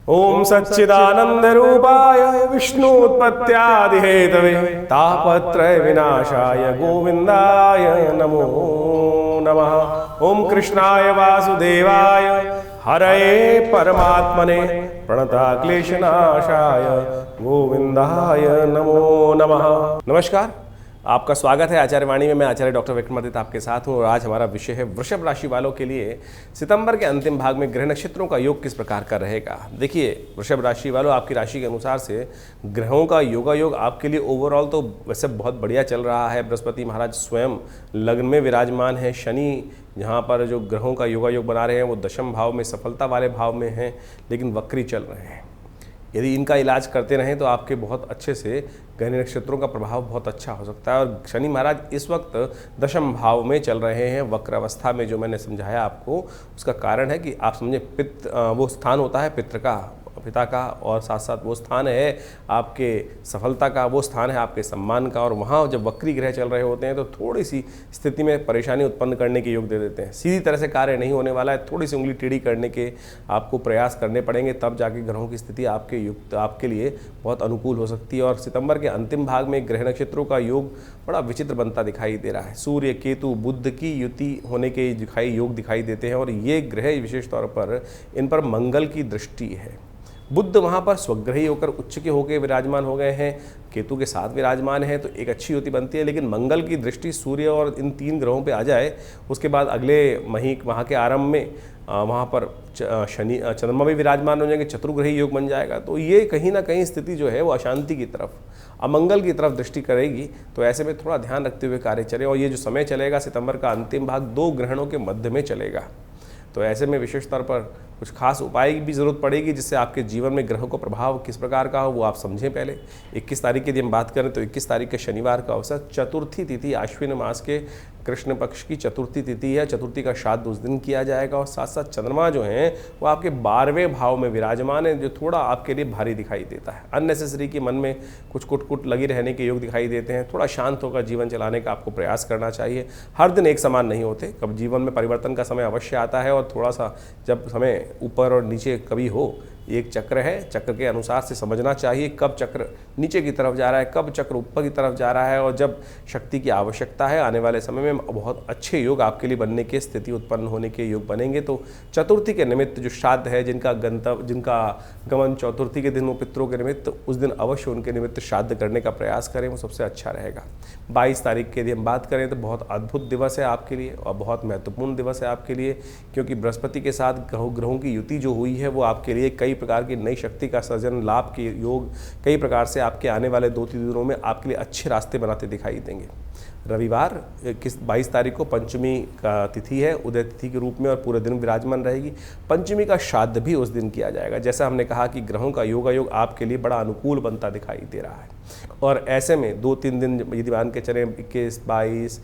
ओम सच्चिदानंद रूपाय विष्णुत्पत्त्यादिहेतवे तापत्रय विनाशाय गोविंदाय नमो नमः। ओम कृष्णाय वासुदेवाय हरये परमात्मने प्रणताक्लेशनाशाय गोविंदाय नमो नमः। नमस्कार, आपका स्वागत है आचार्य वाणी में। मैं आचार्य डॉक्टर विक्रमादित्य आपके साथ हूँ और आज हमारा विषय है वृषभ राशि वालों के लिए सितंबर के अंतिम भाग में ग्रह नक्षत्रों का योग किस प्रकार का रहेगा। देखिए, वृषभ राशि वालों, आपकी राशि के अनुसार से ग्रहों का योगायोग आपके लिए ओवरऑल तो वैसे बहुत बढ़िया चल रहा है। बृहस्पति महाराज स्वयं लग्न में विराजमान है। शनि यहाँ पर जो ग्रहों का योगायोग बना रहे हैं वो दशम भाव में, सफलता वाले भाव में हैं, लेकिन वक्री चल रहे हैं। यदि इनका इलाज करते रहें तो आपके बहुत अच्छे से ग्रह नक्षत्रों का प्रभाव बहुत अच्छा हो सकता है। और शनि महाराज इस वक्त दशम भाव में चल रहे हैं वक्र अवस्था में। जो मैंने समझाया आपको, उसका कारण है कि आप समझे वो स्थान होता है पितृ का, पिता का, और साथ साथ वो स्थान है आपके सफलता का, वो स्थान है आपके सम्मान का। और वहाँ जब वक्री ग्रह चल रहे होते हैं तो थोड़ी सी स्थिति में परेशानी उत्पन्न करने के योग दे देते हैं। सीधी तरह से कार्य नहीं होने वाला है, थोड़ी सी उंगली टेढ़ी करने के आपको प्रयास करने पड़ेंगे, तब जाके ग्रहों की स्थिति आपके लिए बहुत अनुकूल हो सकती है। और सितंबर के अंतिम भाग में ग्रह नक्षत्रों का योग बड़ा विचित्र बनता दिखाई दे रहा है। सूर्य, केतु, बुध की युति होने के योग दिखाई देते हैं और ये ग्रह विशेष तौर पर इन पर मंगल की दृष्टि है। बुध वहाँ पर स्वग्रही होकर उच्च के होकर विराजमान हो गए हैं, केतु के साथ विराजमान है, तो एक अच्छी युति बनती है। लेकिन मंगल की दृष्टि सूर्य और इन तीन ग्रहों पे आ जाए, उसके बाद अगले माह के आरंभ में वहाँ पर शनि चंद्रमा भी विराजमान हो जाएंगे, चतुर्ग्रही योग बन जाएगा। तो ये कहीं ना कहीं स्थिति जो है वो अशांति की तरफ, अमंगल की तरफ दृष्टि करेगी। तो ऐसे में थोड़ा ध्यान रखते हुए कार्य चले। और ये जो समय चलेगा सितंबर का अंतिम भाग 2 ग्रहणों के मध्य में चलेगा, तो ऐसे में विशेष तौर पर कुछ खास उपाय की भी ज़रूरत पड़ेगी जिससे आपके जीवन में ग्रहों का प्रभाव किस प्रकार का हो वो आप समझें। पहले 21 तारीख की यदि हम बात करें तो 21 तारीख के शनिवार का अवसर, चतुर्थी तिथि, आश्विन मास के कृष्ण पक्ष की चतुर्थी तिथि है। चतुर्थी का श्राद्ध उस दिन किया जाएगा। और साथ साथ चंद्रमा जो हैं वो आपके 12वें भाव में विराजमान है, जो थोड़ा आपके लिए भारी दिखाई देता है। अननेसेसरी कि मन में कुछ कुट लगी रहने के योग दिखाई देते हैं। थोड़ा शांत होकर जीवन चलाने का आपको प्रयास करना चाहिए। हर दिन एक समान नहीं होते, कब जीवन में परिवर्तन का समय अवश्य आता है। और थोड़ा सा जब समय ऊपर और नीचे कभी हो, एक चक्र है, चक्र के अनुसार से समझना चाहिए कब चक्र नीचे की तरफ जा रहा है, कब चक्र ऊपर की तरफ जा रहा है। और जब शक्ति की आवश्यकता है, आने वाले समय में बहुत अच्छे योग आपके लिए बनने की स्थिति उत्पन्न होने के योग बनेंगे। तो चतुर्थी के निमित्त जो श्राद्ध है, जिनका गमन चतुर्थी के दिन वो पितरों के निमित्त, उस दिन अवश्य उनके निमित्त श्राद्ध करने का प्रयास करें, वो सबसे अच्छा रहेगा। 22 तारीख के यदि हम बात करें तो बहुत अद्भुत दिवस है आपके लिए और बहुत महत्वपूर्ण दिवस है आपके लिए, क्योंकि बृहस्पति के साथ ग्रहों की युति जो हुई है वो आपके लिए कई प्रकार की नई शक्ति का सृजन, लाभ के योग कई प्रकार से आपके आने वाले 2-3 दिनों में आपके लिए अच्छे रास्ते बनाते दिखाई देंगे। रविवार 22 तारीख को पंचमी का तिथि है, उदय तिथि के रूप में, और पूरे दिन विराजमान रहेगी। पंचमी का श्राद्ध भी उस दिन किया जाएगा। जैसा हमने कहा कि ग्रहों का योगायोग आपके लिए बड़ा अनुकूल बनता दिखाई दे रहा है। और ऐसे में 2-3 दिन यदि मान के चलें, 21, 22,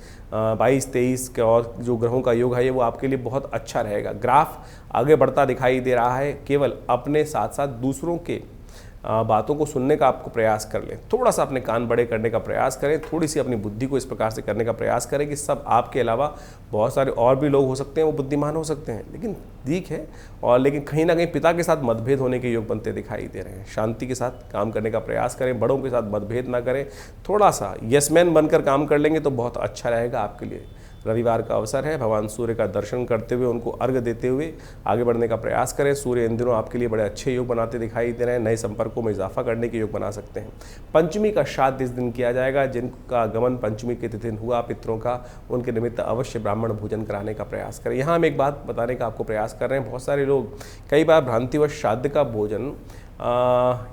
23 के और जो ग्रहों का योग है ये वो आपके लिए बहुत अच्छा रहेगा। ग्राफ आगे बढ़ता दिखाई दे रहा है। केवल अपने साथ साथ दूसरों के बातों को सुनने का आपको प्रयास कर लें, थोड़ा सा अपने कान बड़े करने का प्रयास करें, थोड़ी सी अपनी बुद्धि को इस प्रकार से करने का प्रयास करें कि सब आपके अलावा बहुत सारे और भी लोग हो सकते हैं, वो बुद्धिमान हो सकते हैं, लेकिन ठीक है। और लेकिन कहीं ना कहीं पिता के साथ मतभेद होने के योग बनते दिखाई दे रहे हैं। शांति के साथ काम करने का प्रयास करें, बड़ों के साथ मतभेद ना करें, थोड़ा सा यसमैन बनकर काम कर लेंगे तो बहुत अच्छा रहेगा आपके लिए। रविवार का अवसर है, भगवान सूर्य का दर्शन करते हुए, उनको अर्घ्य देते हुए आगे बढ़ने का प्रयास करें। सूर्य इन दिनों आपके लिए बड़े अच्छे योग बनाते दिखाई दे रहे हैं, नए संपर्कों में इजाफा करने के योग बना सकते हैं। पंचमी का श्राद्ध इस दिन किया जाएगा। जिनका गमन पंचमी के तिथि हुआ पितरों का, उनके निमित्त अवश्य ब्राह्मण भोजन कराने का प्रयास करें। यहाँ हम एक बात बताने का आपको प्रयास कर रहे हैं, बहुत सारे लोग कई बार भ्रांतिवश श्राद्ध का भोजन,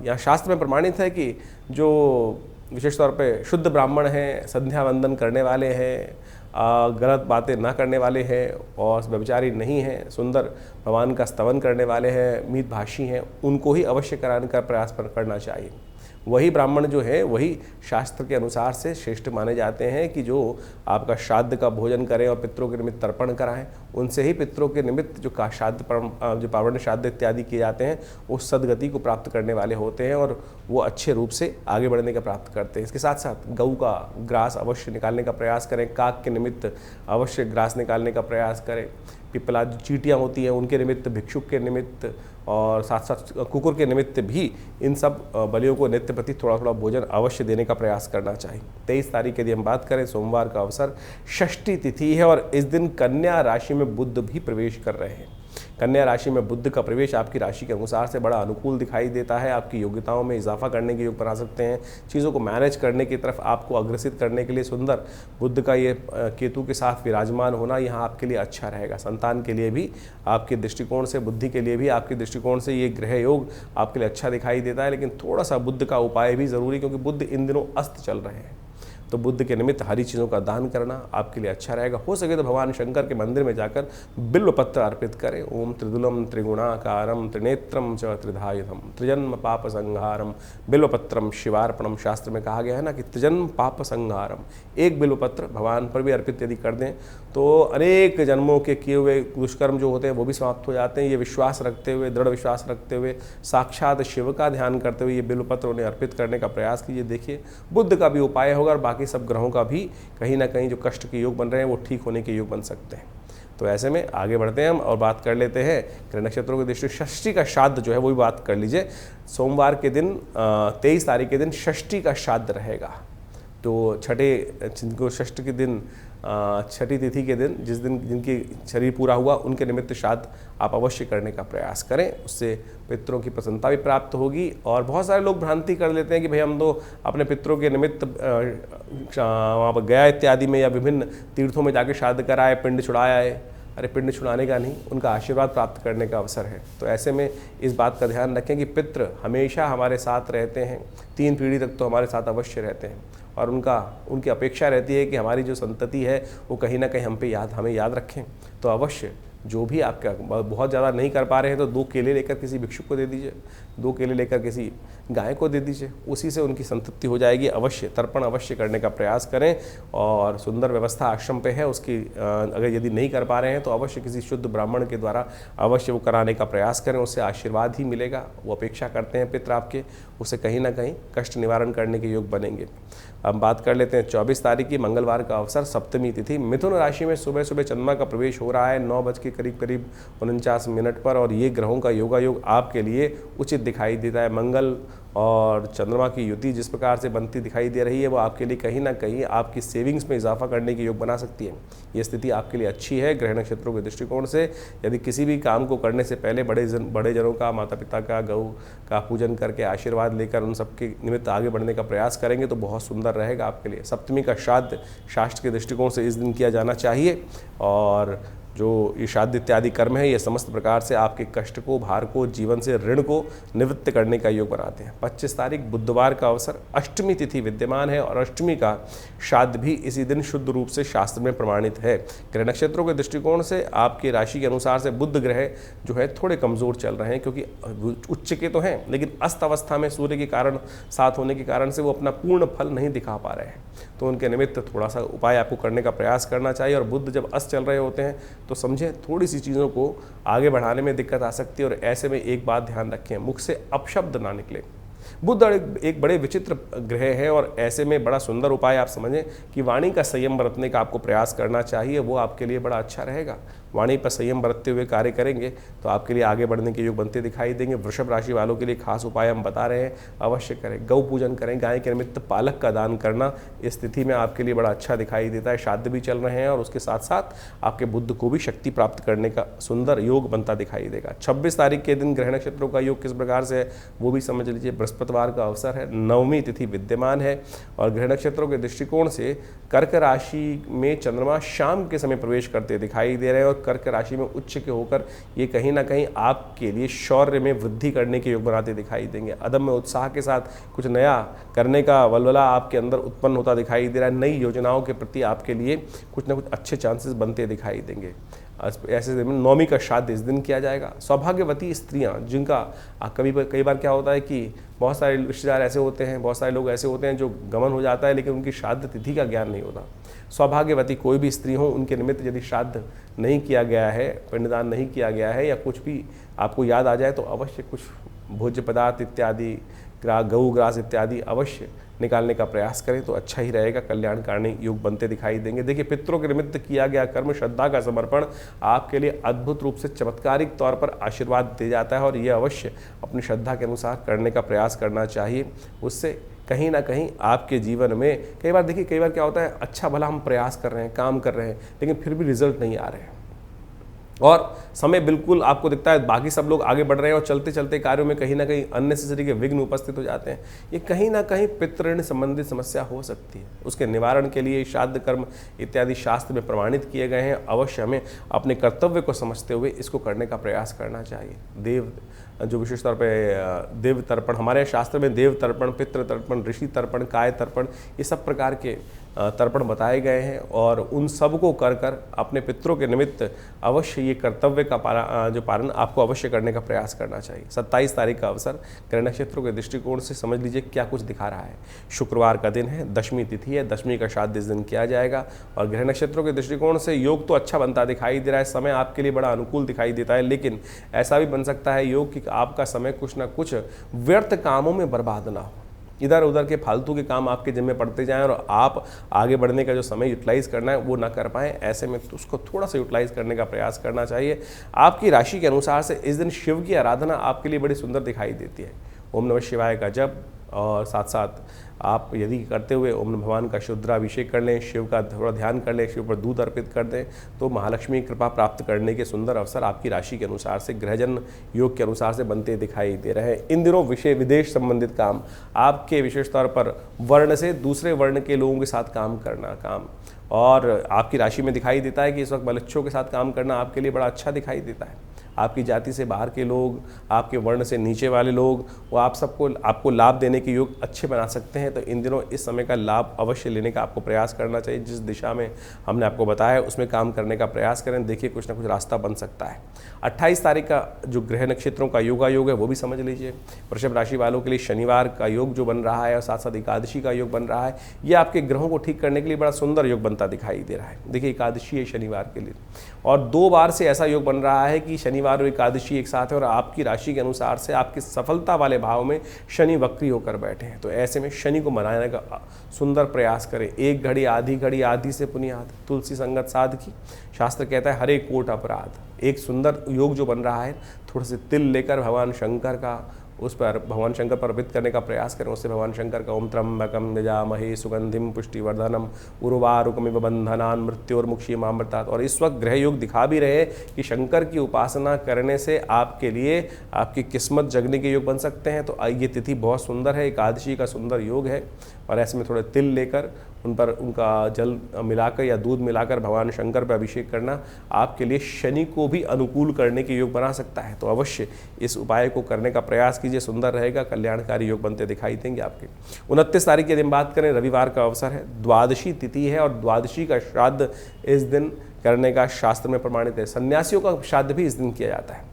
या शास्त्र में प्रमाणित है कि जो विशेष तौर पे शुद्ध ब्राह्मण हैं, संध्या वंदन करने वाले हैं, गलत बातें ना करने वाले हैं और व्यभिचारी नहीं हैं, सुंदर भगवान का स्तवन करने वाले हैं, मितभाषी हैं, उनको ही अवश्य कराने का प्रयास करना चाहिए। वही ब्राह्मण जो है वही शास्त्र के अनुसार से श्रेष्ठ माने जाते हैं कि जो आपका श्राद्ध का भोजन करें और पितरों के निमित्त तर्पण कराएं। उनसे ही पितरों के निमित्त जो पावण श्राद्ध इत्यादि किए जाते हैं वो सदगति को प्राप्त करने वाले होते हैं और वो अच्छे रूप से आगे बढ़ने का प्राप्त करते हैं। इसके साथ साथ गऊ का ग्रास अवश्य निकालने का प्रयास करें, काक के निमित्त अवश्य ग्रास निकालने का प्रयास करें, पिपला जो चींटियाँ होती हैं उनके निमित्त, भिक्षुक के निमित्त और साथ साथ कुकुर के निमित्त भी इन सब बलियों को नित्य प्रति थोड़ा थोड़ा भोजन अवश्य देने का प्रयास करना चाहिए। 23 तारीख यदि हम बात करें, सोमवार का अवसर, षष्ठी तिथि है और इस दिन कन्या राशि में बुध भी प्रवेश कर रहे हैं। कन्या राशि में बुध का प्रवेश आपकी राशि के अनुसार से बड़ा अनुकूल दिखाई देता है। आपकी योग्यताओं में इजाफा करने के योग बना सकते हैं। चीज़ों को मैनेज करने की तरफ आपको अग्रसित करने के लिए सुंदर बुध का ये केतु के साथ विराजमान होना यहाँ आपके लिए अच्छा रहेगा। संतान के लिए भी आपके दृष्टिकोण से, बुद्धि के लिए भी आपके दृष्टिकोण से ये ग्रह योग आपके लिए अच्छा दिखाई देता है। लेकिन थोड़ा सा बुध का उपाय भी ज़रूरी, क्योंकि बुध इन दिनों अस्त चल रहे हैं। तो बुध के निमित्त हरी चीज़ों का दान करना आपके लिए अच्छा रहेगा। हो सके तो भगवान शंकर के मंदिर में जाकर बिल्व पत्र अर्पित करें। ओम त्रिदुलम त्रिगुणाकारम त्रिनेत्रम च त्रिधायुधम त्रिजन्म पाप संहारम बिल्वपत्रम शिवार्पणम। शास्त्र में कहा गया है ना कि त्रिजन्म पाप संहारम, एक बिल्वपत्र भगवान पर भी अर्पित यदि कर दें तो अनेक जन्मों के किए हुए दुष्कर्म जो होते हैं वो भी समाप्त हो जाते हैं। ये विश्वास रखते हुए, दृढ़ विश्वास रखते हुए, साक्षात शिव का ध्यान करते हुए ये बिल्वपत्र उन्हें अर्पित करने का प्रयास कीजिए। देखिए बुध का भी उपाय होगा और बाकी सब ग्रहों का भी कहीं ना कहीं जो कष्ट के योग बन रहे हैं वो ठीक होने के योग बन सकते हैं। तो ऐसे में आगे बढ़ते हैं हम और बात कर लेते हैं ग्रह नक्षत्रों की दृष्टि। षष्ठी का श्राद्ध जो है वो भी बात कर लीजिए। सोमवार के दिन 23 तारीख के दिन षष्ठी का श्राद्ध रहेगा। तो जिनको षष्ठ के दिन, छठी तिथि के दिन, जिस दिन जिनकी शरीर पूरा हुआ, उनके निमित्त श्राद्ध आप अवश्य करने का प्रयास करें। उससे पितरों की प्रसन्नता भी प्राप्त होगी। और बहुत सारे लोग भ्रांति कर लेते हैं कि भाई हम तो अपने पितरों के निमित्त वहाँ पर गया इत्यादि में या विभिन्न तीर्थों में जाके श्राद्ध कराए, पिंड छुड़ाया है। अरे पिंड छुड़ाने का नहीं, उनका आशीर्वाद प्राप्त करने का अवसर है। तो ऐसे में इस बात का ध्यान रखें कि पितृ हमेशा हमारे साथ रहते हैं, 3 पीढ़ी तक तो हमारे साथ अवश्य रहते हैं और उनकी अपेक्षा रहती है कि हमारी जो संतति है वो कहीं ना कहीं हमें याद रखें। तो अवश्य जो भी आपका बहुत ज़्यादा नहीं कर पा रहे हैं तो 2 केले लेकर किसी भिक्षुक को दे दीजिए, 2 केले लेकर किसी गाय को दे दीजिए, उसी से उनकी संतृप्ति हो जाएगी। अवश्य तर्पण अवश्य करने का प्रयास करें और सुंदर व्यवस्था आश्रम पे है उसकी, अगर यदि नहीं कर पा रहे हैं तो अवश्य किसी शुद्ध ब्राह्मण के द्वारा अवश्य वो कराने का प्रयास करें। उससे आशीर्वाद ही मिलेगा। वो अपेक्षा करते हैं पितर आपके, उससे कहीं ना कहीं कष्ट निवारण करने के योग बनेंगे। अब बात कर लेते हैं 24 तारीख की, मंगलवार का अवसर, सप्तमी तिथि। मिथुन राशि में सुबह सुबह चंद्रमा का प्रवेश हो रहा है 9 बज के करीब 49 पर और ये ग्रहों का योगायोग आपके लिए उचित दिखाई देता है। मंगल और चंद्रमा की युति जिस प्रकार से बनती दिखाई दे रही है वो आपके लिए कहीं ना कहीं आपकी सेविंग्स में इजाफा करने के योग बना सकती है। ये स्थिति आपके लिए अच्छी है ग्रह नक्षत्रों के दृष्टिकोण से। यदि किसी भी काम को करने से पहले बड़े जनों का, माता पिता का, गौ का पूजन करके आशीर्वाद लेकर उन सबके निमित्त आगे बढ़ने का प्रयास करेंगे तो बहुत सुंदर रहेगा आपके लिए। सप्तमी का श्राद्ध शास्त्र के दृष्टिकोण से इस दिन किया जाना चाहिए और जो ये श्राद्ध इत्यादि कर्म है ये समस्त प्रकार से आपके कष्ट को, भार को, जीवन से ऋण को निवृत्त करने का योग बनाते हैं। 25 तारीख बुधवार का अवसर, अष्टमी तिथि विद्यमान है और अष्टमी का श्राद्ध भी इसी दिन शुद्ध रूप से शास्त्र में प्रमाणित है। ग्रह नक्षत्रों के दृष्टिकोण से आपकी राशि के अनुसार से बुध ग्रह जो है थोड़े कमज़ोर चल रहे हैं, क्योंकि उच्च के तो हैं लेकिन अस्त अवस्था में सूर्य के कारण साथ होने के कारण से वो अपना पूर्ण फल नहीं दिखा पा रहे हैं। तो उनके निमित्त थोड़ा सा उपाय आपको करने का प्रयास करना चाहिए। और बुध जब अस्त चल रहे होते हैं तो समझें थोड़ी सी चीज़ों को आगे बढ़ाने में दिक्कत आ सकती है। और ऐसे में एक बात ध्यान रखें, मुख से अपशब्द ना निकले। बुध एक बड़े विचित्र ग्रह है और ऐसे में बड़ा सुंदर उपाय आप समझें कि वाणी का संयम बरतने का आपको प्रयास करना चाहिए, वो आपके लिए बड़ा अच्छा रहेगा। वाणी पर संयम बरतते हुए कार्य करेंगे तो आपके लिए आगे बढ़ने के योग बनते दिखाई देंगे। वृषभ राशि वालों के लिए खास उपाय हम बता रहे हैं, अवश्य करें। गौ पूजन करें, गाय के निमित्त पालक का दान करना इस स्थिति में आपके लिए बड़ा अच्छा दिखाई देता है। श्राद्ध भी चल रहे हैं और उसके साथ साथ आपके बुध को भी शक्ति प्राप्त करने का सुंदर योग बनता दिखाई देगा। 26 तारीख के दिन ग्रह नक्षत्रों का योग किस प्रकार से है वो भी समझ लीजिए। बृहस्पतिवार का अवसर है, नवमी तिथि विद्यमान है और ग्रह नक्षत्रों के दृष्टिकोण से कर्क राशि में चंद्रमा शाम के समय प्रवेश करते दिखाई दे रहे हैं और कर्क राशि में उच्च के होकर ये कहीं ना कहीं आपके लिए शौर्य में वृद्धि करने के योग बनाते दिखाई देंगे। अदम्य उत्साह के साथ कुछ नया करने का वल्वला आपके अंदर उत्पन्न होता दिखाई दे रहा है। नई योजनाओं के प्रति आपके लिए कुछ ना कुछ अच्छे चांसेस बनते दिखाई देंगे। ऐसे दिन नौमी का श्राद्ध इस दिन किया जाएगा। सौभाग्यवती स्त्रियां जिनका कई बार क्या होता है कि बहुत सारे रिश्तेदार ऐसे होते हैं, बहुत सारे लोग ऐसे होते हैं जो गमन हो जाता है लेकिन उनकी श्राद्ध तिथि का ज्ञान नहीं होता। सौभाग्यवती कोई भी स्त्री हो, उनके निमित्त यदि श्राद्ध नहीं किया गया है, पिंडदान नहीं किया गया है या कुछ भी आपको याद आ जाए तो अवश्य कुछ भोज्य पदार्थ इत्यादि गऊ ग्रास इत्यादि अवश्य निकालने का प्रयास करें तो अच्छा ही रहेगा, कल्याणकारी योग बनते दिखाई देंगे। देखिए, पितरों के निमित्त किया गया कर्म, श्रद्धा का समर्पण आपके लिए अद्भुत रूप से चमत्कारिक तौर पर आशीर्वाद दे जाता है और ये अवश्य अपनी श्रद्धा के अनुसार करने का प्रयास करना चाहिए। उससे कहीं ना कहीं आपके जीवन में कई बार क्या होता है, अच्छा भला हम प्रयास कर रहे हैं, काम कर रहे हैं, लेकिन फिर भी रिजल्ट नहीं आ रहे हैं और समय बिल्कुल आपको दिखता है बाकी सब लोग आगे बढ़ रहे हैं और चलते चलते कार्यों में कहीं ना कहीं अननेसेसरी के विघ्न उपस्थित हो जाते हैं। ये कहीं ना कहीं पितृ ऋण संबंधित समस्या हो सकती है। उसके निवारण के लिए श्राद्ध कर्म इत्यादि शास्त्र में प्रमाणित किए गए हैं। अवश्य हमें अपने कर्तव्य को समझते हुए इसको करने का प्रयास करना चाहिए। देव जो विशेष तौर पे देव तर्पण, हमारे शास्त्र में देव तर्पण, पितृ तर्पण, ऋषि तर्पण, काय तर्पण, ये सब प्रकार के तर्पण बताए गए हैं और उन सब को कर कर अपने पितरों के निमित्त अवश्य ये कर्तव्य का पालन आपको अवश्य करने का प्रयास करना चाहिए। 27 तारीख का अवसर ग्रह नक्षत्रों के दृष्टिकोण से समझ लीजिए क्या कुछ दिखा रहा है। शुक्रवार का दिन है, दशमी तिथि है, दशमी का श्राद्ध इस दिन किया जाएगा और ग्रह नक्षत्रों के दृष्टिकोण से योग तो अच्छा बनता दिखाई दे रहा है, समय आपके लिए बड़ा अनुकूल दिखाई देता है, लेकिन ऐसा भी बन सकता है योग कि आपका समय कुछ ना कुछ व्यर्थ कामों में बर्बाद ना हो। इधर उधर के फालतू के काम आपके जिम्मे पड़ते जाएं और आप आगे बढ़ने का जो समय यूटिलाइज करना है वो ना कर पाएं। ऐसे में तो उसको थोड़ा सा यूटिलाइज करने का प्रयास करना चाहिए। आपकी राशि के अनुसार से इस दिन शिव की आराधना आपके लिए बड़ी सुंदर दिखाई देती है। ओम नमः शिवाय का जप और साथ साथ आप यदि करते हुए ओम भगवान का शुद्धाभिषेक कर लें, शिव का थोड़ा ध्यान कर लें, शिव पर दूध अर्पित कर दें तो महालक्ष्मी की कृपा प्राप्त करने के सुंदर अवसर आपकी राशि के अनुसार से ग्रहजन योग के अनुसार से बनते दिखाई दे रहे हैं। इन दिनों विदेश संबंधित काम आपके विशेष तौर पर वर्ण से दूसरे वर्ण के लोगों के साथ काम और आपकी राशि में दिखाई देता है कि इस वक्त बलच्छों के साथ काम करना आपके लिए बड़ा अच्छा दिखाई देता है। आपकी जाति से बाहर के लोग, आपके वर्ण से नीचे वाले लोग, वो आपको लाभ देने के योग अच्छे बना सकते हैं। तो इन दिनों इस समय का लाभ अवश्य लेने का आपको प्रयास करना चाहिए। जिस दिशा में हमने आपको बताया उसमें काम करने का प्रयास करें, देखिए कुछ ना कुछ रास्ता बन सकता है। 28 तारीख का जो ग्रह नक्षत्रों का योग है वो भी समझ लीजिए। वृषभ राशि वालों के लिए शनिवार का योग जो बन रहा है और साथ साथ एकादशी का योग बन रहा है, ये आपके ग्रहों को ठीक करने के लिए बड़ा सुंदर योग बनता दिखाई दे रहा है। देखिए, एकादशी है शनिवार के लिए और 2 बार से ऐसा योग बन रहा है कि शनिवार और एकादशी एक साथ है और आपकी राशि के अनुसार से आपकी सफलता वाले भाव में शनि वक्री होकर बैठे हैं। तो ऐसे में शनि को मनाने का सुंदर प्रयास करें। एक घड़ी आधी से पुनियाद, तुलसी संगत साध की, शास्त्र कहता है हरे कोट अपराध। एक सुंदर योग जो बन रहा है, थोड़े से तिल लेकर भगवान शंकर का उस पर भगवान शंकर पर अर्पित करने का प्रयास करें। उससे भगवान शंकर का ओम त्र्यंबकम यजामहे सुगंधिम पुष्टिवर्धनम उर्वारुकमिव बंधनान मृत्योर्मुक्षीयमामृतात्। और इस वक्त ग्रह योग दिखा भी रहे कि शंकर की उपासना करने से आपके लिए आपकी किस्मत जगने के योग बन सकते हैं। तो ये तिथि बहुत सुंदर है, एकादशी का सुंदर योग है और ऐसे में थोड़े तिल लेकर उन पर उनका जल मिलाकर या दूध मिलाकर भगवान शंकर पर अभिषेक करना आपके लिए शनि को भी अनुकूल करने के योग बना सकता है। तो अवश्य इस उपाय को करने का प्रयास कीजिए, सुंदर रहेगा, कल्याणकारी योग बनते दिखाई देंगे आपके। 29 तारीख के दिन बात करें, रविवार का अवसर है, द्वादशी तिथि है और द्वादशी का श्राद्ध इस दिन करने का शास्त्र में प्रमाणित है। सन्यासियों का श्राद्ध भी इस दिन किया जाता है।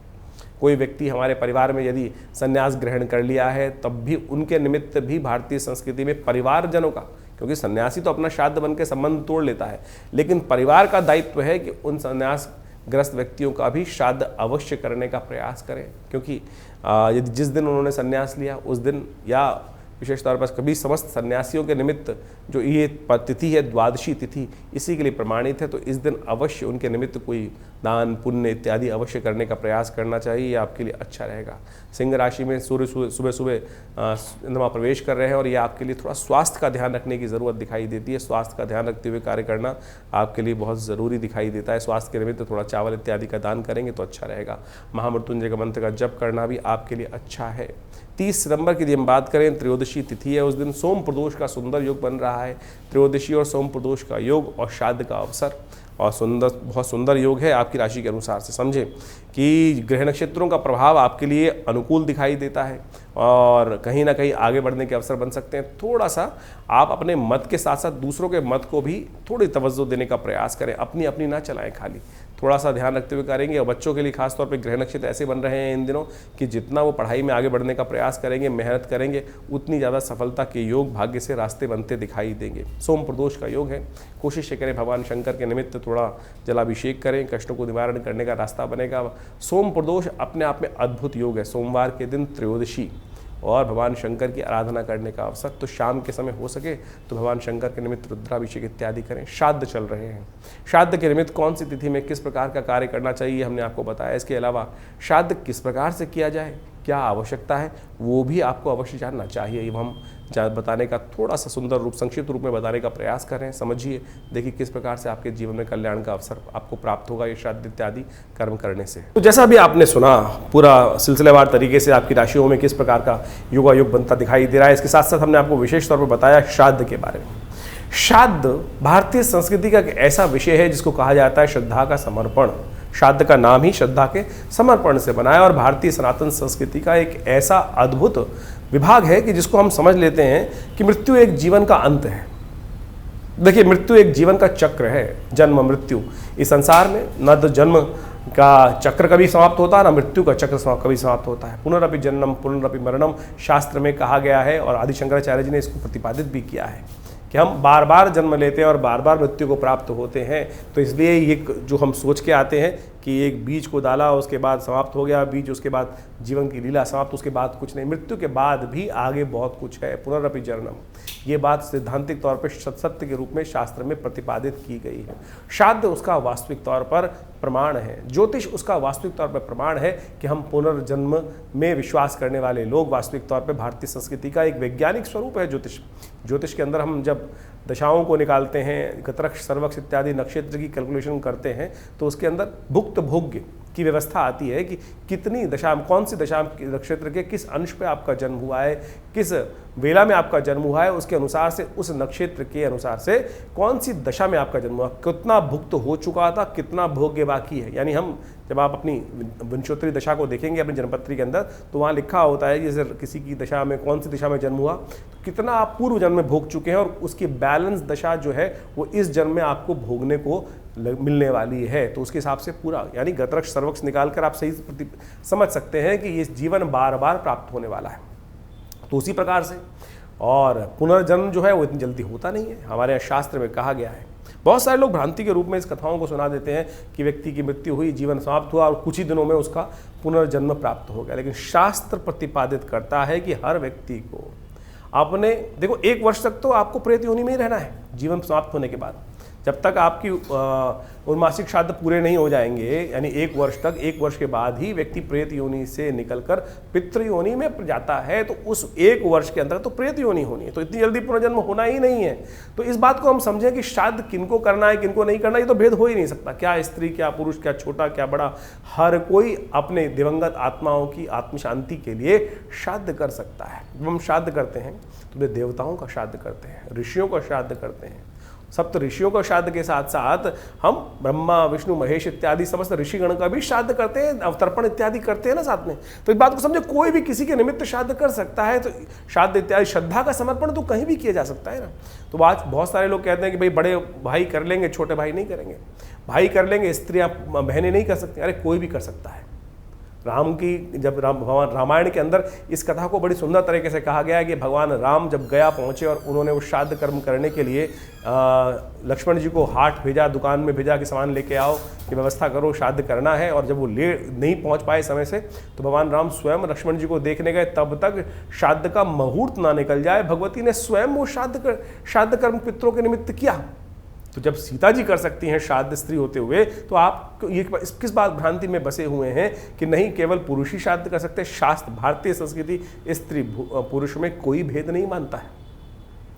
कोई व्यक्ति हमारे परिवार में यदि संन्यास ग्रहण कर लिया है तब भी उनके निमित्त भी भारतीय संस्कृति में परिवारजनों का, क्योंकि सन्यासी तो अपना श्राद्ध बन के संबंध तोड़ लेता है, लेकिन परिवार का दायित्व है कि उन संन्यास ग्रस्त व्यक्तियों का भी श्राद्ध अवश्य करने का प्रयास करें। क्योंकि यदि जिस दिन उन्होंने संन्यास लिया उस दिन या विशेष तौर पर कभी समस्त सन्यासियों के निमित्त जो ये तिथि है द्वादशी तिथि इसी के लिए प्रमाणित है, तो इस दिन अवश्य उनके निमित्त कोई दान पुण्य इत्यादि अवश्य करने का प्रयास करना चाहिए, ये आपके लिए अच्छा रहेगा। सिंह राशि में सूर्य सुबह सुबह चंद्रमा प्रवेश कर रहे हैं और ये आपके लिए थोड़ा स्वास्थ्य का ध्यान रखने की ज़रूरत दिखाई देती है। स्वास्थ्य का ध्यान रखते हुए कार्य करना आपके लिए बहुत ज़रूरी दिखाई देता है। स्वास्थ्य के निमित्त थोड़ा चावल इत्यादि का दान करेंगे तो अच्छा रहेगा। महामृत्युंजय का मंत्र का जप करना भी आपके लिए अच्छा है। 30 सितंबर की यदि हम बात करें, त्रयोदशी तिथि है, उस दिन सोम प्रदोष का सुंदर योग बन रहा है। त्रयोदशी और सोम प्रदोष का योग और श्राद्ध का अवसर और बहुत सुंदर योग है आपकी राशि के अनुसार से। समझें कि ग्रह नक्षत्रों का प्रभाव आपके लिए अनुकूल दिखाई देता है और कहीं ना कहीं आगे बढ़ने के अवसर बन सकते हैं। थोड़ा सा आप अपने मत के साथ साथ दूसरों के मत को भी थोड़ी तवज्जो देने का प्रयास करें, अपनी अपनी ना चलाएं, खाली थोड़ा सा ध्यान रखते हुए करेंगे। और बच्चों के लिए खासतौर पे ग्रह नक्षत्र ऐसे बन रहे हैं इन दिनों कि जितना वो पढ़ाई में आगे बढ़ने का प्रयास करेंगे, मेहनत करेंगे, उतनी ज़्यादा सफलता के योग भाग्य से रास्ते बनते दिखाई देंगे। सोम प्रदोष का योग है, कोशिश करें भगवान शंकर के निमित्त थोड़ा जलाभिषेक करें, कष्टों को निवारण करने का रास्ता बनेगा। सोम प्रदोष अपने आप में अद्भुत योग है। सोमवार के दिन त्रयोदशी और भगवान शंकर की आराधना करने का अवसर। तो शाम के समय हो सके तो भगवान शंकर के निमित्त रुद्राभिषेक इत्यादि करें। श्राद्ध चल रहे हैं, श्राद्ध के निमित्त कौन सी तिथि में किस प्रकार का कार्य करना चाहिए हमने आपको बताया। इसके अलावा श्राद्ध किस प्रकार से किया जाए, क्या आवश्यकता है, वो भी आपको अवश्य जानना चाहिए। एवं हम बताने का थोड़ा सा सुंदर रूप, संक्षिप्त रूप में बताने का प्रयास कर रहे हैं। समझिए, देखिए किस प्रकार से आपके जीवन में कल्याण का अवसर आपको प्राप्त होगा ये श्राद्ध इत्यादि कर्म करने से। तो जैसा भी आपने सुना, पूरा सिलसिलेवार तरीके से आपकी राशियों में किस प्रकार का योगायोग बनता दिखाई दे रहा है। इसके साथ साथ हमने आपको विशेष तौर पर बताया श्राद्ध के बारे में। श्राद्ध भारतीय संस्कृति का एक ऐसा विषय है जिसको कहा जाता है श्रद्धा का समर्पण। श्राद्ध का नाम ही श्रद्धा के समर्पण से बना है और भारतीय सनातन संस्कृति का एक ऐसा अद्भुत विभाग है कि जिसको हम समझ लेते हैं कि मृत्यु एक जीवन का अंत है। देखिए, मृत्यु एक जीवन का चक्र है, जन्म मृत्यु। इस संसार में न तो जन्म का चक्र कभी समाप्त होता है, ना मृत्यु का चक्र कभी समाप्त होता है। पुनरअपि जन्मम पुनरअपि मरणम शास्त्र में कहा गया है और आदि शंकराचार्य जी ने इसको प्रतिपादित भी किया है कि हम बार बार जन्म लेते हैं और बार बार मृत्यु को प्राप्त होते हैं। तो इसलिए ये जो हम सोच के आते हैं कि एक बीज को डाला, उसके बाद समाप्त हो गया बीज, उसके बाद जीवन की लीला समाप्त, उसके बाद कुछ नहीं। मृत्यु के बाद भी आगे बहुत कुछ है, पुनरअपि जन्मम। ये बात सैद्धांतिक तौर पर सत्य के रूप में शास्त्र में प्रतिपादित की गई है। श्राद्ध उसका वास्तविक तौर पर प्रमाण है, ज्योतिष उसका वास्तविक तौर पर प्रमाण है कि हम पुनर्जन्म में विश्वास करने वाले लोग वास्तविक तौर पर भारतीय संस्कृति का एक वैज्ञानिक स्वरूप है ज्योतिष। ज्योतिष के अंदर हम जब दशाओं को निकालते हैं, गतरक्ष सर्वक्ष इत्यादि नक्षत्र की कैलकुलेशन करते हैं, तो उसके अंदर भुक्त भोग्य की व्यवस्था आती है कि कितनी दशा, कौन सी दशा नक्षत्र के किस अंश पे आपका जन्म हुआ है, किस वेला में आपका जन्म हुआ है, उसके अनुसार से उस नक्षत्र के अनुसार से कौन सी दशा में आपका जन्म हुआ, कितना भुक्त हो चुका था, कितना भोग्य बाकी है। यानी हम जब आप अपनी विंशोत्तरी दशा को देखेंगे अपनी जन्मपत्री के अंदर, तो वहाँ लिखा होता है जैसे किसी की दशा में कौन सी दिशा में जन्म हुआ, तो कितना आप पूर्व जन्म में भोग चुके हैं और उसकी बैलेंस दशा जो है वो इस जन्म में आपको भोगने को मिलने वाली है। तो उसके हिसाब से पूरा यानी गतरक्ष सर्वक्ष निकालकर आप सही समझ सकते हैं कि ये जीवन बार बार प्राप्त होने वाला है। तो उसी प्रकार से और पुनर्जन्म जो है वो इतनी जल्दी होता नहीं है, हमारे यहाँ शास्त्र में कहा गया है। बहुत सारे लोग भ्रांति के रूप में इस कथाओं को सुना देते हैं कि व्यक्ति की मृत्यु हुई, जीवन समाप्त हुआ और कुछ ही दिनों में उसका पुनर्जन्म प्राप्त हो गया। लेकिन शास्त्र प्रतिपादित करता है कि हर व्यक्ति को अपने, देखो 1 वर्ष तक तो आपको प्रेत योनि में ही रहना है जीवन समाप्त होने के बाद। जब तक आपकी उन्मासिक श्राद्ध पूरे नहीं हो जाएंगे, यानी 1 वर्ष तक, 1 वर्ष के बाद ही व्यक्ति प्रेत योनि से निकलकर पितृ योनि में जाता है। तो उस 1 वर्ष के अंदर तो प्रेत योनि होनी है, तो इतनी जल्दी पुनर्जन्म होना ही नहीं है। तो इस बात को हम समझें कि श्राद्ध किनको करना है किनको नहीं करना, ये तो भेद हो ही नहीं सकता। क्या स्त्री, क्या पुरुष, क्या छोटा, क्या बड़ा, हर कोई अपने दिवंगत आत्माओं की आत्म शांति के लिए श्राद्ध कर सकता है। जब हम श्राद्ध करते हैं तो वे देवताओं का श्राद्ध करते हैं, ऋषियों का श्राद्ध करते हैं। सप्त ऋषियों का श्राद्ध के साथ साथ हम ब्रह्मा विष्णु महेश इत्यादि समस्त ऋषिगण का भी श्राद्ध करते हैं, अवतर्पण इत्यादि करते हैं ना साथ में। तो इस बात को समझे, कोई भी किसी के निमित्त श्राद्ध कर सकता है। तो श्राद्ध इत्यादि श्रद्धा का समर्पण तो कहीं भी किया जा सकता है ना। तो आज बहुत सारे लोग कहते हैं कि भाई बड़े भाई कर लेंगे, छोटे भाई नहीं करेंगे, भाई कर लेंगे, स्त्रियां बहनें नहीं कर सकती। अरे कोई भी कर सकता है। राम की जब भगवान रामायण के अंदर इस कथा को बड़ी सुंदर तरीके से कहा गया है कि भगवान राम जब गया पहुँचे और उन्होंने वो श्राद्ध कर्म करने के लिए लक्ष्मण जी को हाट भेजा, दुकान में भेजा कि सामान लेके आओ, कि व्यवस्था करो, श्राद्ध करना है। और जब वो नहीं पहुँच पाए समय से, तो भगवान राम स्वयं लक्ष्मण जी को देखने गए, तब तक श्राद्ध का मुहूर्त ना निकल जाए, भगवती ने स्वयं वो श्राद्ध कर्म पितरों के निमित्त किया। तो जब सीता जी कर सकती हैं श्राद्ध स्त्री होते हुए, तो आप ये किस बात भ्रांति में बसे हुए हैं कि नहीं केवल पुरुष ही श्राद्ध कर सकते। शास्त्र, भारतीय संस्कृति स्त्री पुरुष में कोई भेद नहीं मानता है।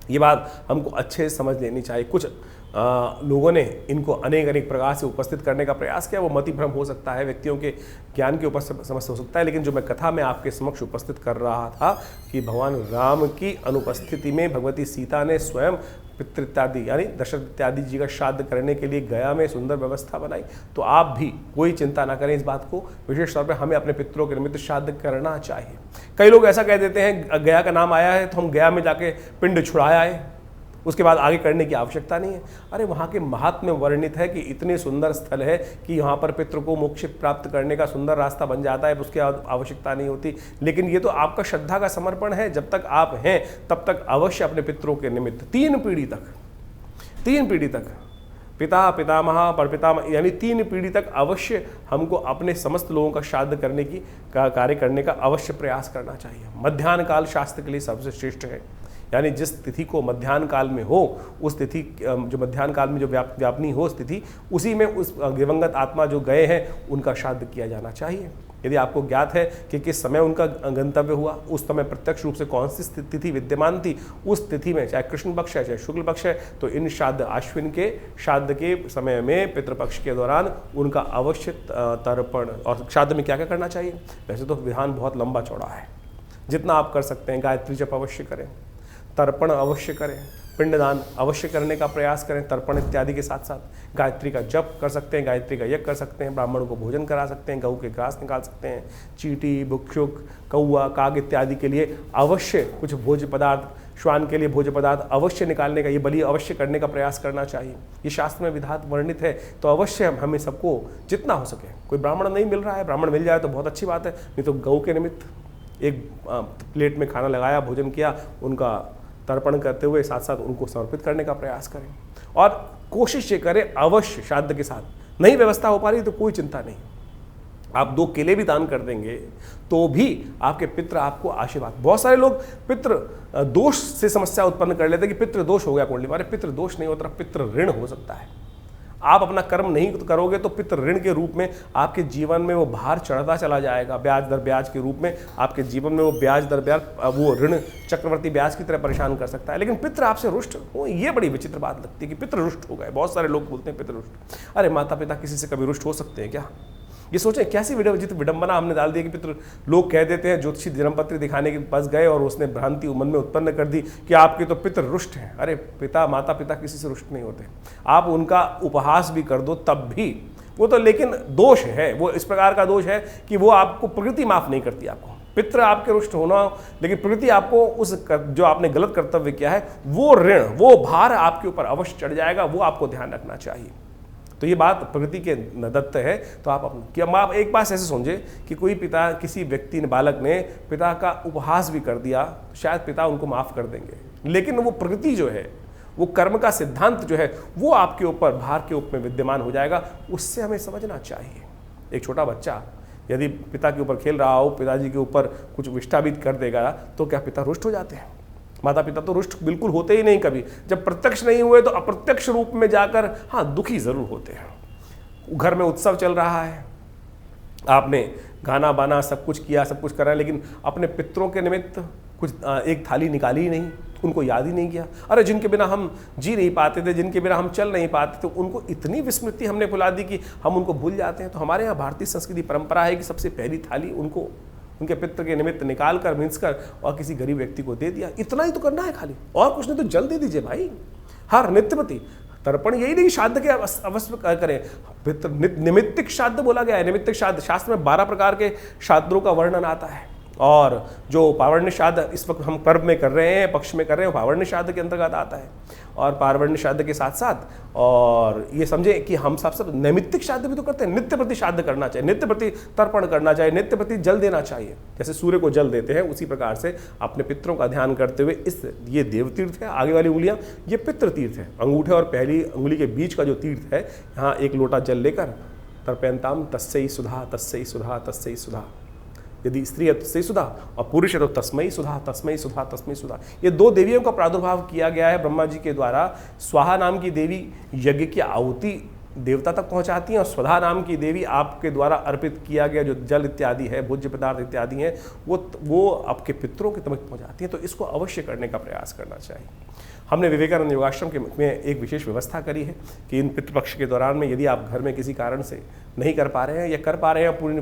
ये बात हमको अच्छे से समझ लेनी चाहिए। कुछ लोगों ने इनको अनेक प्रकार से उपस्थित करने का प्रयास किया, वो मति भ्रम हो सकता है, व्यक्तियों के ज्ञान के ऊपर समस्या हो सकता है। लेकिन जो मैं कथा में आपके समक्ष उपस्थित कर रहा था कि भगवान राम की अनुपस्थिति में भगवती सीता ने स्वयं पितृ इत्यादि यानी दशरथ इत्यादि जी का श्राद्ध करने के लिए गया में सुंदर व्यवस्था बनाई। तो आप भी कोई चिंता ना करें इस बात को, विशेष तौर पे हमें अपने पितरों के निमित्त श्राद्ध करना चाहिए। कई लोग ऐसा कह देते हैं गया का नाम आया है तो हम गया में जाके पिंड छुड़ाया है, उसके बाद आगे करने की आवश्यकता नहीं है। अरे वहाँ के महात्म्य वर्णित है कि इतने सुंदर स्थल है कि यहाँ पर पितृ को मोक्ष प्राप्त करने का सुंदर रास्ता बन जाता है, उसकी आवश्यकता नहीं होती। लेकिन ये तो आपका श्रद्धा का समर्पण है। जब तक आप हैं तब तक अवश्य अपने पितरों के निमित्त 3 पीढ़ी तक पिता, पितामह, परपितामह यानी 3 पीढ़ी तक अवश्य हमको अपने समस्त लोगों का श्राद्ध करने की कार्य करने का अवश्य प्रयास करना चाहिए। मध्याह्न काल शास्त्र के लिए सबसे श्रेष्ठ है, यानी जिस तिथि को मध्याह्न काल में हो, उस तिथि जो मध्याह्न काल में जो व्यापनी हो उस तिथि, उसी में उस दिवंगत आत्मा जो गए हैं उनका श्राद्ध किया जाना चाहिए। यदि आपको ज्ञात है कि किस समय उनका गंतव्य हुआ, उस समय प्रत्यक्ष रूप से कौन सी तिथि विद्यमान थी, उस तिथि में चाहे कृष्ण पक्ष है चाहे शुक्ल पक्ष है, तो इन श्राद्ध आश्विन के श्राद्ध के समय में पितृपक्ष के दौरान उनका अवश्य तर्पण। और श्राद्ध में क्या क्या करना चाहिए? वैसे तो विधान बहुत लंबा चौड़ा है, जितना आप कर सकते हैं। गायत्री जप अवश्य करें, तर्पण अवश्य करें, पिंडदान अवश्य करने का प्रयास करें, तर्पण इत्यादि के साथ साथ गायत्री का जप कर सकते हैं, गायत्री का यज्ञ कर सकते हैं, ब्राह्मणों को भोजन करा सकते हैं, गऊ के घास निकाल सकते हैं, चींटी, भुक्षुक, कौआ, काग इत्यादि के लिए अवश्य कुछ भोज्य पदार्थ, श्वान के लिए भोज्य पदार्थ अवश्य निकालने का, ये बलि अवश्य करने का प्रयास करना चाहिए। ये शास्त्र में विधात वर्णित है, तो अवश्य हमें सबको जितना हो सके। कोई ब्राह्मण नहीं मिल रहा है, ब्राह्मण मिल जाए तो बहुत अच्छी बात है, नहीं तो गऊ के निमित्त एक प्लेट में खाना लगाया, भोजन किया, उनका तर्पण करते हुए साथ साथ उनको समर्पित करने का प्रयास करें। और कोशिश ये करें अवश्य श्राद्ध के साथ, नहीं व्यवस्था हो पा रही तो कोई चिंता नहीं, आप 2 केले भी दान कर देंगे तो भी आपके पितृ आपको आशीर्वाद। बहुत सारे लोग पितृ दोष से समस्या उत्पन्न कर लेते हैं कि पितृ दोष हो गया कुंडली में। अरे पितृ दोष नहीं होता, पितृ ऋण हो सकता है। आप अपना कर्म नहीं करोगे तो पितृ ऋण के रूप में आपके जीवन में वो भार चढ़ता चला जाएगा, ब्याज दर ब्याज के रूप में आपके जीवन में वो ब्याज दर ब्याज, वो ऋण चक्रवर्ती ब्याज की तरह परेशान कर सकता है। लेकिन पितृ आपसे रुष्ट हो, ये बड़ी विचित्र बात लगती है कि पितृ रुष्ट हो गए। बहुत सारे लोग बोलते हैं पितृ रुष्ट। अरे माता पिता किसी से कभी रुष्ट हो सकते हैं क्या? ये सोचें कैसी विडंबना हमने डाल दी कि पितृ लोग कह देते हैं, ज्योतिषी जन्मपत्री दिखाने के पास गए और उसने भ्रांति मन में उत्पन्न कर दी कि आपके तो पितृ रुष्ट हैं। अरे पिता, माता पिता किसी से रुष्ट नहीं होते। आप उनका उपहास भी कर दो तब भी वो तो, लेकिन दोष है, वो इस प्रकार का दोष है कि वो आपको प्रकृति माफ नहीं करती। आपको पितृ आपके रुष्ट होना, लेकिन प्रकृति आपको उस जो आपने गलत कर्तव्य किया है वो ऋण, वो भार आपके ऊपर अवश्य चढ़ जाएगा, वो आपको ध्यान रखना चाहिए। तो ये बात प्रकृति के दत्त है। तो आप एक बात ऐसे समझे कि कोई पिता, किसी व्यक्ति ने, बालक ने पिता का उपहास भी कर दिया, तो शायद पिता उनको माफ कर देंगे, लेकिन वो प्रकृति जो है, वो कर्म का सिद्धांत जो है, वो आपके ऊपर भार के रूप में विद्यमान हो जाएगा। उससे हमें समझना चाहिए। एक छोटा बच्चा यदि पिता के ऊपर खेल रहा हो, पिताजी के ऊपर कुछ विष्टाबित कर देगा, तो क्या पिता रुष्ट हो जाते हैं? माता पिता तो रुष्ट बिल्कुल होते ही नहीं। कभी जब प्रत्यक्ष नहीं हुए तो अप्रत्यक्ष रूप में जाकर हाँ दुखी जरूर होते हैं। घर में उत्सव चल रहा है, आपने गाना बाना सब कुछ किया, सब कुछ करा, लेकिन अपने पितरों के निमित्त कुछ एक थाली निकाली ही नहीं, उनको याद ही नहीं किया। अरे जिनके बिना हम जी नहीं पाते थे, जिनके बिना हम चल नहीं पाते थे, उनको इतनी विस्मृति हमने भुला दी कि हम उनको भूल जाते हैं। तो हमारे यहाँ भारतीय संस्कृति परंपरा है कि सबसे पहली थाली उनको, उनके पितृ के निमित्त निकाल कर, मिन्स कर और किसी गरीब व्यक्ति को दे दिया। इतना ही तो करना है खाली, और कुछ नहीं तो जल दे दीजिए भाई। हर नित्यपति तर्पण यही नहीं श्राद्ध के अवश्य करें, पितृ निमित्तिक श्राद्ध बोला गया है। निमित्तिक श्राद्ध, शास्त्र में 12 प्रकार के श्राद्धों का वर्णन आता है, और जो पावर्ण्य श्राद्ध इस वक्त हम पर्व में कर रहे हैं, पक्ष में कर रहे हैं, वो पावर्ण्य श्राद्ध के अंतर्गत आता है। और पावर्ण्य श्राद्ध के साथ साथ और ये समझे कि हम सब नैमित्तिक श्राद्ध भी तो करते हैं। नित्य प्रति श्राद्ध करना चाहिए, नित्य प्रति तर्पण करना चाहिए, नित्य प्रति जल देना चाहिए। जैसे सूर्य को जल देते हैं, उसी प्रकार से अपने पितरों का ध्यान करते हुए ये देव तीर्थ है, आगे वाली उंगलियां ये पितृ तीर्थ है। अंगूठे और पहली उंगली के बीच का जो तीर्थ है, यहाँ 1 लोटा जल लेकर तर्पयन्ताम तस्यै सुधा तस्यै सुधा तस्यै सुधा। यदि स्त्री है तो तस्मै सुधा, और पुरुष है तो तस्मै सुधा तस्मै सुधा तस्मै सुधा। ये 2 देवियों का प्रादुर्भाव किया गया है ब्रह्मा जी के द्वारा। स्वाहा नाम की देवी यज्ञ की आहुति देवता तक पहुंचाती हैं, और स्वधा नाम की देवी आपके द्वारा अर्पित किया गया जो जल इत्यादि है, भोज्य पदार्थ इत्यादि हैं, वो आपके पितरों के तक पहुंचाती हैं। तो इसको अवश्य करने का प्रयास करना चाहिए। हमने विवेकानंद योगाश्रम में एक विशेष व्यवस्था करी है कि इन पितृपक्ष के दौरान में यदि आप घर में किसी कारण से नहीं कर पा रहे हैं, या कर पा रहे हैं, पूरी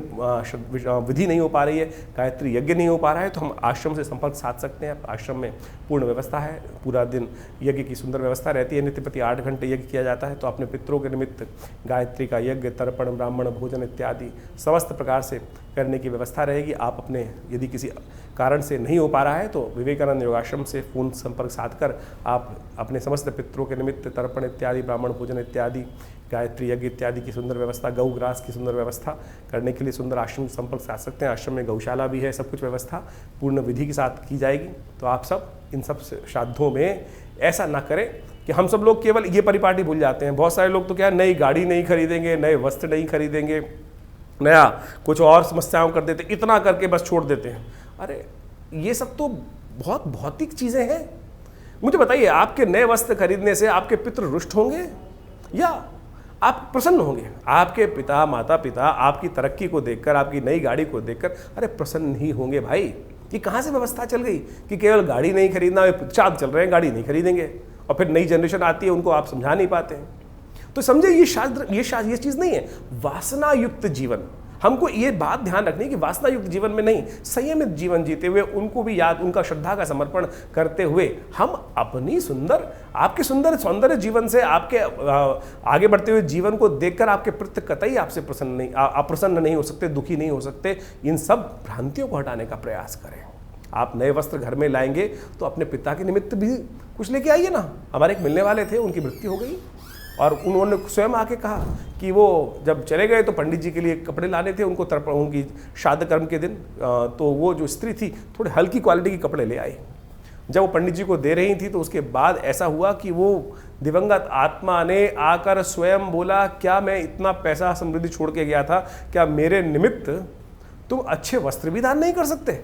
विधि नहीं हो पा रही है, गायत्री यज्ञ नहीं हो पा रहा है, तो हम आश्रम से संपर्क साध सकते हैं। आश्रम में पूर्ण व्यवस्था है, पूरा दिन यज्ञ की सुंदर व्यवस्था रहती है। नित्य प्रति 8 घंटे यज्ञ किया जाता है। तो अपने पितरों के निमित्त गायत्री का यज्ञ, तर्पण, ब्राह्मण भोजन इत्यादि समस्त प्रकार से करने की व्यवस्था रहेगी। आप अपने यदि किसी कारण से नहीं हो पा रहा है तो विवेकानंद योगाश्रम से फोन संपर्क साध कर आप अपने समस्त पितरों के निमित्त तर्पण इत्यादि, ब्राह्मण भोजन इत्यादि, गायत्री यज्ञ इत्यादि की सुंदर व्यवस्था, गौ ग्रास की सुंदर व्यवस्था करने के लिए सुंदर आश्रम संपर्क साध सकते हैं। आश्रम में गौशाला भी है, सब कुछ व्यवस्था पूर्ण विधि के साथ की जाएगी। तो आप सब इन सब श्राद्धों में ऐसा ना करें कि हम सब लोग केवल ये परिपाटी भूल जाते हैं। बहुत सारे लोग तो क्या है, नई गाड़ी नहीं खरीदेंगे, नए वस्त्र नहीं खरीदेंगे, नया कुछ और समस्याओं कर देते, इतना करके बस छोड़ देते हैं। अरे ये सब तो बहुत भौतिक चीज़ें हैं। मुझे बताइए, आपके नए वस्त्र खरीदने से आपके पितृ रुष्ट होंगे या आप प्रसन्न होंगे? आपके पिता माता पिता आपकी तरक्की को देखकर, आपकी नई गाड़ी को देखकर अरे प्रसन्न ही होंगे भाई। ये कहाँ से व्यवस्था चल गई कि केवल गाड़ी नहीं खरीदना, चाँद चल रहे हैं गाड़ी नहीं खरीदेंगे, और फिर नई जनरेशन आती है उनको आप समझा नहीं पाते हैं। तो समझे, ये चीज़ नहीं है वासना युक्त जीवन। हमको ये बात ध्यान रखनी है कि वासना युक्त जीवन में नहीं, संयमित जीवन जीते हुए, उनको भी याद, उनका श्रद्धा का समर्पण करते हुए हम अपनी आपके सुंदर सौंदर्य जीवन से, आपके आगे बढ़ते हुए जीवन को देखकर आपके प्रति कतई आपसे अप्रसन्न नहीं हो सकते, दुखी नहीं हो सकते। इन सब भ्रांतियों को हटाने का प्रयास करें। आप नए वस्त्र घर में लाएंगे तो अपने पिता के निमित्त भी कुछ लेके आइए ना। हमारे एक मिलने वाले थे, उनकी मृत्यु हो गई और उन्होंने स्वयं आके कहा कि वो जब चले गए तो पंडित जी के लिए कपड़े लाने थे उनको, तर्पण उनकी श्राद्ध कर्म के दिन, तो वो जो स्त्री थी थोड़ी हल्की क्वालिटी के कपड़े ले आई। जब वो पंडित जी को दे रही थी तो उसके बाद ऐसा हुआ कि वो दिवंगत आत्मा ने आकर स्वयं बोला, क्या मैं इतना पैसा समृद्धि छोड़ के गया था, क्या मेरे निमित्त तुम अच्छे वस्त्र भी दान नहीं कर सकते?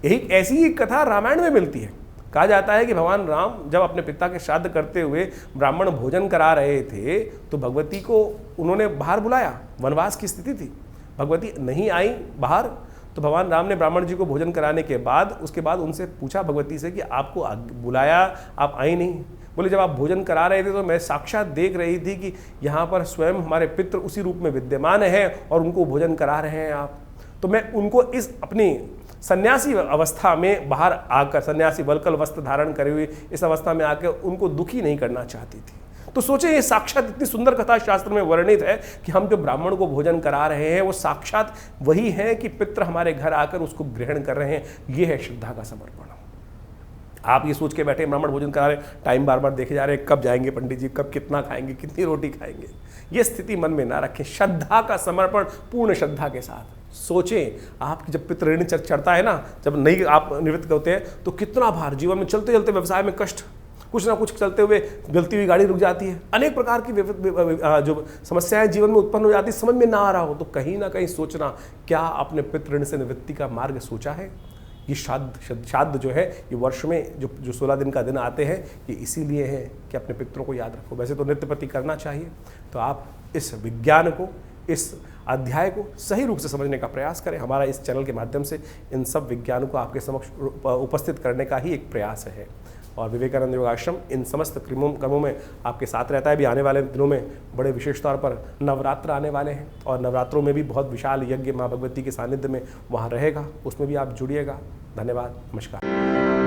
यही ऐसी ही कथा रामायण में मिलती है। कहा जाता है कि भगवान राम जब अपने पिता के श्राद्ध करते हुए ब्राह्मण भोजन करा रहे थे तो भगवती को उन्होंने बाहर बुलाया। वनवास की स्थिति थी, भगवती नहीं आई बाहर, तो भगवान राम ने ब्राह्मण जी को भोजन कराने के बाद उसके बाद उनसे पूछा भगवती से कि आपको बुलाया, आप आई नहीं? बोले जब आप भोजन करा रहे थे तो मैं साक्षात देख रही थी कि यहाँ पर स्वयं हमारे पितृ उसी रूप में विद्यमान हैं और उनको भोजन करा रहे हैं आप। तो मैं उनको इस अपनी सन्यासी अवस्था में बाहर आकर, सन्यासी वल्कल वस्त्र धारण करे हुए इस अवस्था में आकर उनको दुखी नहीं करना चाहती थी। तो सोचे, ये साक्षात इतनी सुंदर कथा शास्त्र में वर्णित है कि हम जो ब्राह्मण को भोजन करा रहे हैं वो साक्षात वही है कि पितृ हमारे घर आकर उसको ग्रहण कर रहे हैं। ये है श्रद्धा का समर्पण। आप ये सोच के बैठे ब्राह्मण भोजन करा रहे, टाइम बार बार देखे जा रहे हैं, कब जाएंगे पंडित जी, कब कितना खाएंगे, कितनी रोटी खाएंगे। ये स्थिति मन में ना रखें। श्रद्धा का समर्पण पूर्ण श्रद्धा के साथ सोचें। आपकी जब पितृ ऋण चढ़ता है ना, जब नहीं आप निवृत्त होते हैं तो कितना भार, जीवन में चलते चलते व्यवसाय में कष्ट, कुछ ना कुछ चलते हुए गलती हुई गाड़ी रुक जाती है, अनेक प्रकार की जो समस्याएं जीवन में उत्पन्न हो जाती है, समझ में ना आ रहा हो तो कहीं ना कहीं सोचना, क्या आपने पितृ ऋण से निवृत्ति का मार्ग सोचा है? ये श्राद्ध जो है, ये वर्ष में जो 16 दिन का दिन आते हैं, ये इसीलिए है कि अपने पितरों को याद रखो। वैसे तो नित्य प्रति करना चाहिए। तो आप इस विज्ञान को, इस अध्याय को सही रूप से समझने का प्रयास करें। हमारा इस चैनल के माध्यम से इन सब विज्ञानों को आपके समक्ष उपस्थित करने का ही एक प्रयास है। और विवेकानंद योगाश्रम इन समस्त कर्मों में आपके साथ रहता है। भी आने वाले दिनों में बड़े विशेष तौर पर नवरात्र आने वाले हैं और नवरात्रों में भी बहुत विशाल यज्ञ माँ भगवती के सानिध्य में वहाँ रहेगा, उसमें भी आप जुड़िएगा। धन्यवाद, नमस्कार।